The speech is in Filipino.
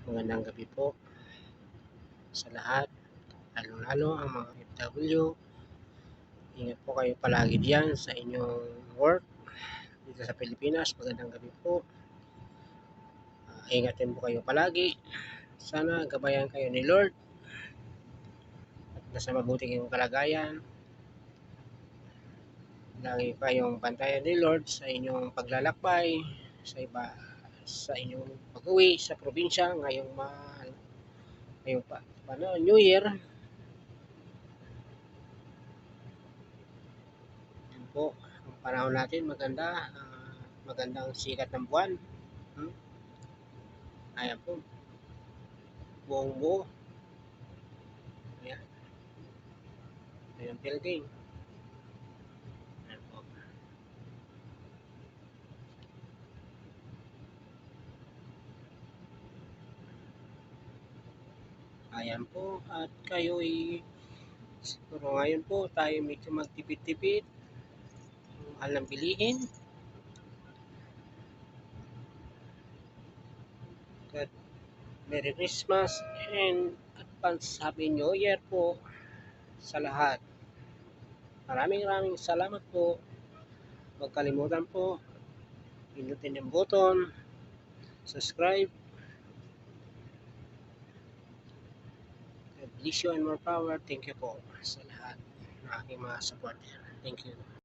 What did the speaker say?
Magandang gabi po sa lahat, lalong-lalo ang mga OFW. Ingat po kayo palagi diyan sa inyong work dito sa Pilipinas. Magandang gabi po. Ingat din po kayo palagi. Sana gabayan kayo ni Lord at nasa mabuti kayong kalagayan. Lagi kayong bantayan ni Lord sa inyong paglalakbay, sa inyong pag-uwi sa probinsya ngayong New Year. Yan po, ang panahon natin magandang sikat ng buwan. Ayan po, buong buo. Ayan, ayan building. Ayan po. Ayan po, at kayo'y siguro ngayon po tayo medyo magtipid-tipid. Mahal ng bilihin. At Merry Christmas and advance Happy New Year po sa lahat. Maraming salamat po. Huwag kalimutan po, pinutin yung button, subscribe. God bless you and more power. Thank you po sa lahat ng aking mga supporter. Thank you.